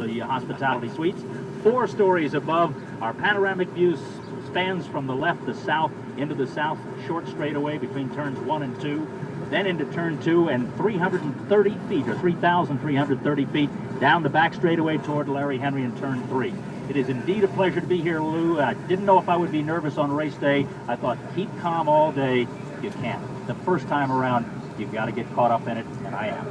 the hospitality suites. 4 stories above, our panoramic view spans from the left to south into the south short straightaway between turns 1 and 2, then into turn 2 and 330 feet, or 3,330 feet, down the back straightaway toward Larry Henry in turn 3. It is indeed a pleasure to be here, Lou. I didn't know if I would be nervous on race day. I thought, keep calm all day. You can't. The first time around, you've got to get caught up in it, and I am.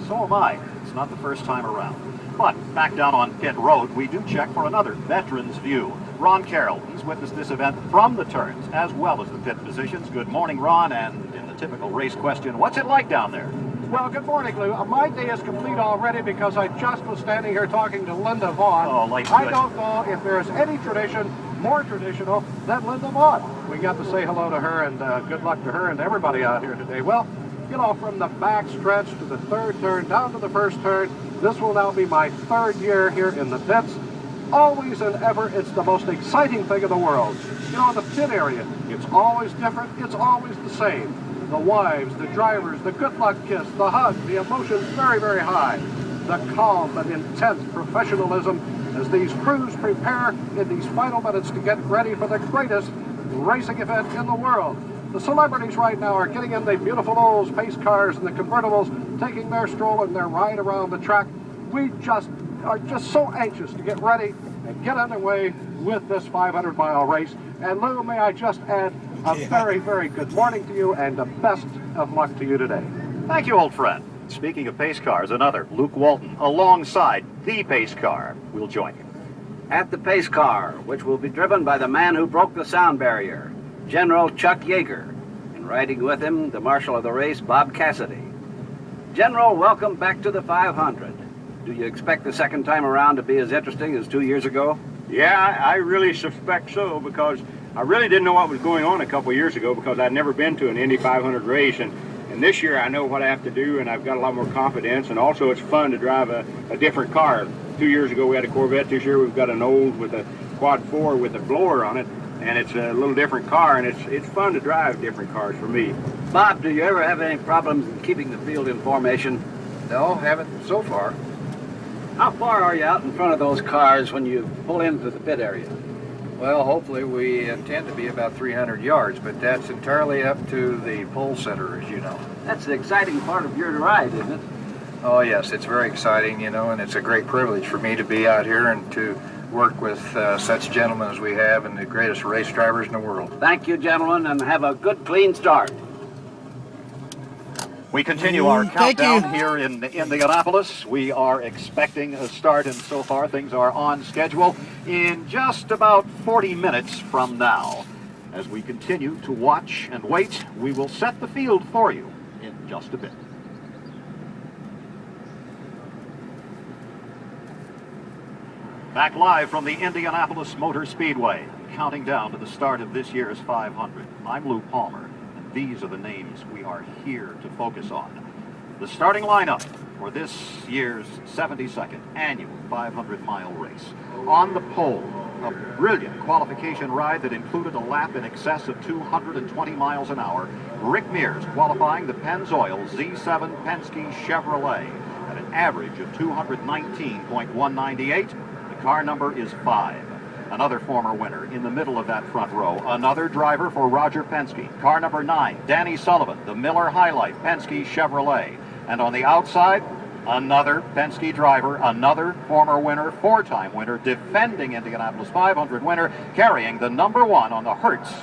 So am I. It's not the first time around. But back down on pit road, we do check for another veteran's view. Ron Carroll, he's witnessed this event from the turns as well as the pit positions. Good morning, Ron, and in the typical race question, what's it like down there? Well, good morning, Lou. My day is complete already because I just was standing here talking to Linda Vaughn. Oh, life's I good. don't know if there's any tradition more traditional than Linda Vaughn. We got to say hello to her, and good luck to her and everybody out here today. Well, you know, from the back stretch to the third turn down to the first turn, this will now be my 3rd year here in the pits. Always and ever, it's the most exciting thing in the world. You know, in the pit area, it's always different, it's always the same. The wives, the drivers, the good luck kiss, the hug, the emotions very, very high. The calm but intense professionalism as these crews prepare in these final minutes to get ready for the greatest racing event in the world. The celebrities right now are getting in the beautiful old pace cars and the convertibles, taking their stroll and their ride around the track. We are just so anxious to get ready and get underway with this 500-mile race. And Lou, may I just add a very, very good morning to you and the best of luck to you today. Thank you, old friend. Speaking of pace cars, another, Luke Walton, alongside the pace car, will join you. At the pace car, which will be driven by the man who broke the sound barrier, General Chuck Yeager, and riding with him, the marshal of the race, Bob Cassidy. General, welcome back to the 500. Do you expect the second time around to be as interesting as 2 years ago? Yeah, I really suspect so, because I really didn't know what was going on a couple of years ago because I'd never been to an Indy 500 race, and this year I know what I have to do, and I've got a lot more confidence, and also it's fun to drive a different car. 2 years ago we had a Corvette. This year we've got an old with a quad 4 with a blower on it, and it's a little different car, and it's fun to drive different cars for me. Bob, do you ever have any problems in keeping the field in formation? No, haven't so far. How far are you out in front of those cars when you pull into the pit area? Well, hopefully we intend to be about 300 yards, but that's entirely up to the pole setter, as you know. That's the exciting part of your ride, isn't it? Oh, yes, it's very exciting, you know, and it's a great privilege for me to be out here and to work with such gentlemen as we have and the greatest race drivers in the world. Thank you, gentlemen, and have a good, clean start. We continue our countdown here in Indianapolis. We are expecting a start, and so far things are on schedule in just about 40 minutes from now. As we continue to watch and wait, we will set the field for you in just a bit. Back live from the Indianapolis Motor Speedway, counting down to the start of this year's 500. I'm Lou Palmer. These are the names we are here to focus on. The starting lineup for this year's 72nd annual 500-mile race. On the pole, a brilliant qualification ride that included a lap in excess of 220 miles an hour. Rick Mears qualifying the Pennzoil Z7 Penske Chevrolet at an average of 219.198. The car number is 5. Another former winner in the middle of that front row. Another driver for Roger Penske. Car number 9, Danny Sullivan, the Miller High Life Penske Chevrolet. And on the outside, another Penske driver, another former winner, 4-time winner, defending Indianapolis 500 winner, carrying the number 1 on the Hertz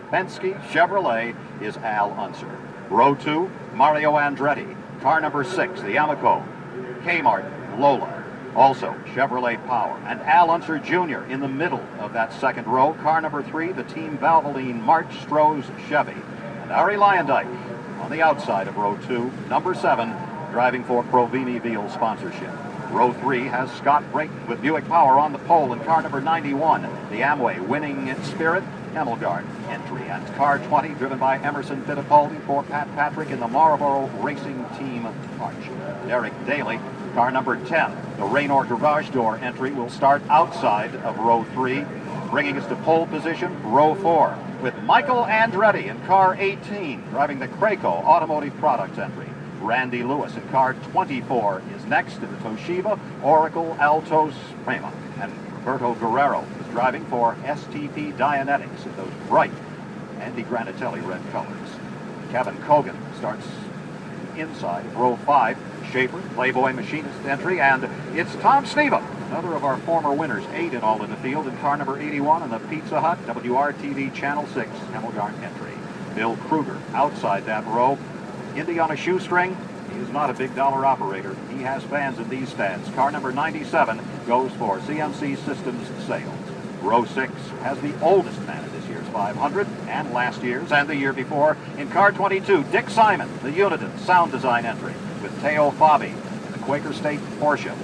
Penske Chevrolet is Al Unser. Row 2, Mario Andretti. Car number 6, the Amico Kmart Lola. Also, Chevrolet Power, and Al Unser Jr. in the middle of that second row. Car number 3, the Team Valvoline March Stroh's Chevy. And Ari Lyondike on the outside of row 2, number 7, driving for Provini Veal sponsorship. Row 3 has Scott Brayton with Buick Power on the pole, and car number 91, the Amway Winning Spirit Hemmelgarn entry. And car 20, driven by Emerson Fittipaldi for Pat Patrick in the Marlboro Racing Team Arch. Derek Daly, car number 10, the Raynor Garage Door entry, will start outside of row 3, bringing us to pole position, row 4, with Michael Andretti in car 18, driving the Craco Automotive Products entry. Randy Lewis in car 24 is next in the Toshiba Oracle Altos Prima. And Roberto Guerrero is driving for STP Dianetics in those bright Andy Granatelli red colors. Kevin Cogan starts inside row 5. Schaefer, Playboy Machinist entry, and it's Tom Sneva, another of our former winners, 8 in all in the field, in car number 81 in the Pizza Hut WRTV Channel 6 Hemmelgarn entry. Bill Kruger outside that row. Indy on a shoestring. He is not a big dollar operator. He has fans in these stands. Car number 97 goes for CMC Systems Sales. Row 6 has the oldest man in this year's 500 and last year's and the year before. In car 22, Dick Simon, the Uniden sound design entry, with Teo Fabi in the Quaker State Porsche.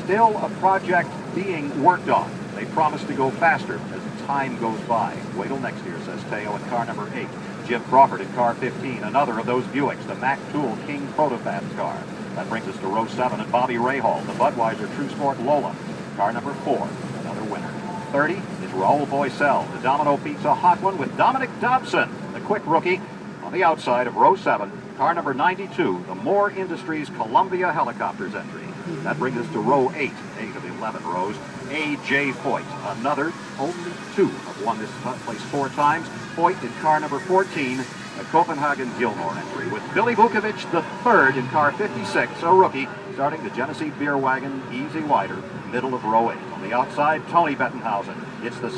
Still a project being worked on. They promise to go faster as time goes by. Wait till next year, says Teo in car number 8. Jim Crawford in car 15, another of those Buicks, the Mac Tool King Protofabs car. That brings us to row 7 and Bobby Rahal, the Budweiser True Sport Lola. Car number 4, another winner. 30 is Raul Boisel, the Domino Pizza Hot One with Dominic Dobson, the quick rookie, on the outside of row 7. Car number 92, the Moore Industries Columbia Helicopters entry. That brings us to row 8 of 11 rows. A.J. Foyt, another, only 2 have won this place 4 times. Foyt in car number 14, a Copenhagen Gilmore entry, with Billy Vukovic the third in car 56, a rookie, starting the Genesee Beer Wagon Easy Wider, middle of row 8. On the outside, Tony Bettenhausen. It's the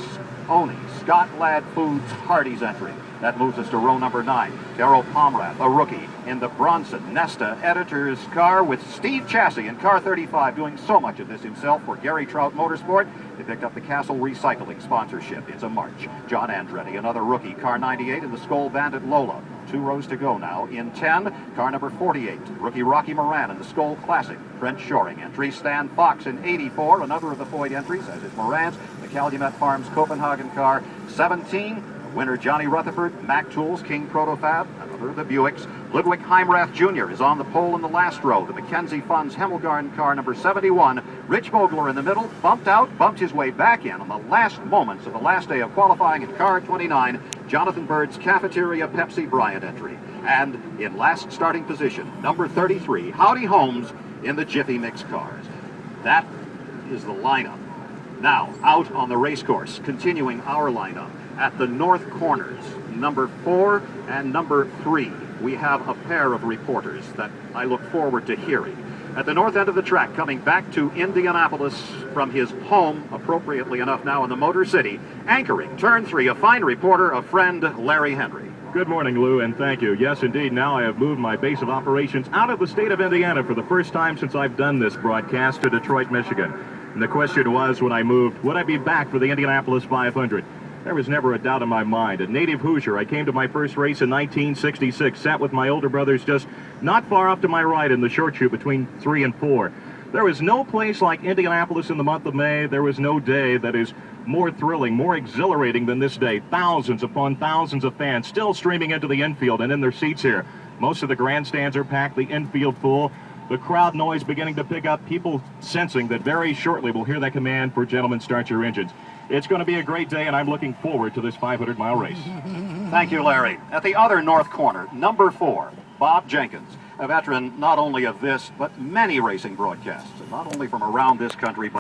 Oni Scott Ladd Foods Hardee's entry. That moves us to row number 9. Darrell Pomrath, a rookie, in the Bronson Nesta Editor's car with Steve Chassie in car 35, doing so much of this himself for Gary Trout Motorsport. They picked up the Castle Recycling sponsorship. It's a march. John Andretti, another rookie, car 98 in the Skoal Bandit Lola. 2 rows to go now. In 10, car number 48, rookie Rocky Moran in the Skoal Classic. Trent Shoring entry. Stan Fox in 84, another of the Foyt entries, as is Moran's, the Calumet Farms Copenhagen car. 17, winner Johnny Rutherford, Mac Tools, King Protofab, another of the Buicks. Ludwig Heimrath Jr. is on the pole in the last row. The Mackenzie Funds Hemmelgarn car number 71. Rich Vogler in the middle, bumped out, bumped his way back in on the last moments of the last day of qualifying in car 29. Jonathan Bird's Cafeteria Pepsi Bryant entry. And in last starting position, number 33, Howdy Holmes in the Jiffy Mix cars. That is the lineup. Now, out on the race course, continuing our lineup. At the north corners, number 4 and number 3, we have a pair of reporters that I look forward to hearing. At the north end of the track, coming back to Indianapolis from his home, appropriately enough now in the Motor City, anchoring turn 3, a fine reporter, a friend, Larry Henry. Good morning, Lou, and thank you. Yes, indeed, now I have moved my base of operations out of the state of Indiana for the first time since I've done this broadcast to Detroit, Michigan. And the question was, when I moved, would I be back for the Indianapolis 500? There was never a doubt in my mind. A native Hoosier, I came to my first race in 1966, sat with my older brothers just not far off to my right in the short chute between 3 and 4. There was no place like Indianapolis in the month of May. There was no day that is more thrilling, more exhilarating than this day. Thousands upon thousands of fans still streaming into the infield and in their seats here. Most of the grandstands are packed, the infield full. The crowd noise beginning to pick up, people sensing that very shortly we'll hear that command for gentlemen, start your engines. It's going to be a great day, and I'm looking forward to this 500-mile race. Thank you, Larry. At the other north corner, number 4, Bob Jenkins, a veteran not only of this, but many racing broadcasts, and not only from around this country, but